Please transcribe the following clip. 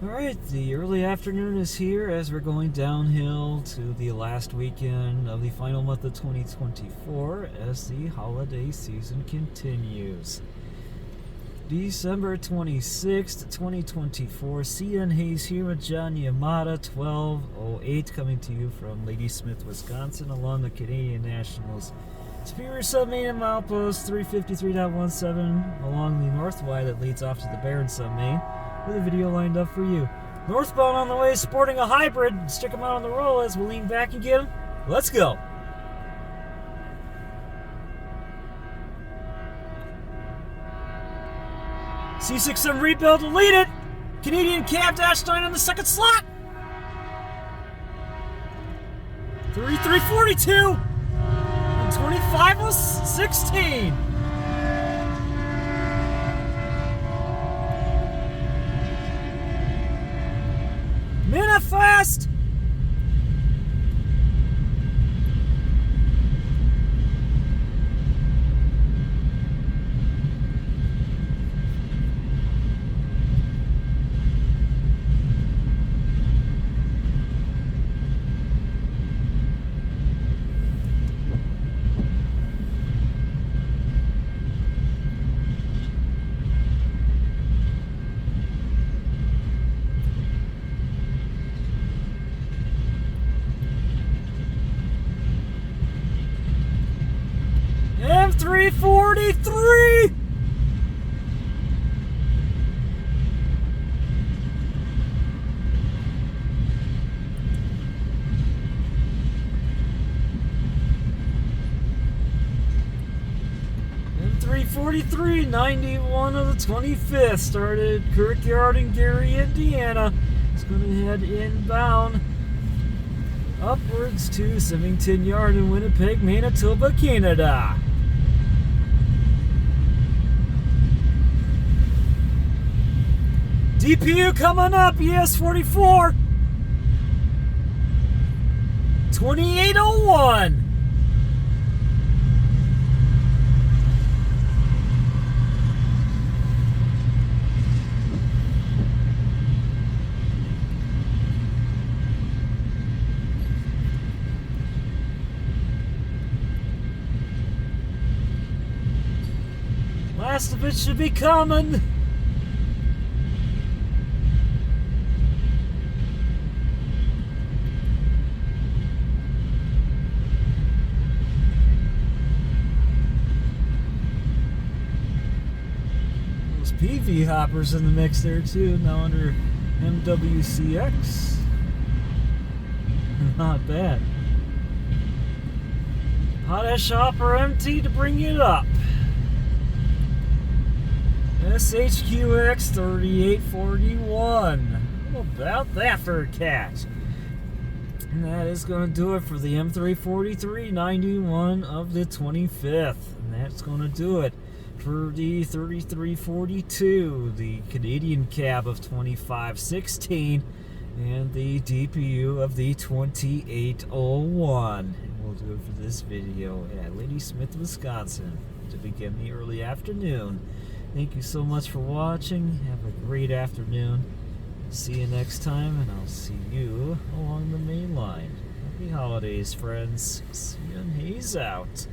Alright, the early afternoon is here as we're going downhill to the last weekend of the final month of 2024 as the holiday season continues. December 26th, 2024, CN Hayes here with John Yamada, 1208, coming to you from Ladysmith, Wisconsin, along the Canadian National's Superior Submain Milepost 353.17 along the North Y that leads off to the Barron Submain, with a video lined up for you. Northbound on the way, sporting a hybrid. Stick him out on the roll as we lean back and get him. Let's go. C67 rebuild to lead it. Canadian cab dash 9 on the second slot. 3342 and 25:16. Minute fast. M343. M343, 91 of the 25th, started Kirkyard in Gary, Indiana. It's going to head inbound upwards to Symington Yard in Winnipeg, Manitoba, Canada. DPU coming up, ES44. 2801. Last of it should be coming. Those PV hoppers in the mix there too, now under MWCX. Not bad. Potash hopper empty to bring it up. SHQX 3841. How about that for a catch? And that is going to do it for the M343 91 of the 25th. And that's going to do it for the 3342, the Canadian cab of 2516, and the DPU of the 2801. And we'll do it for this video at Ladysmith, Wisconsin to begin the early afternoon. Thank you so much for watching. Have a great afternoon. See you next time, and I'll see you along the main line. Happy holidays, friends. CN Hayes out.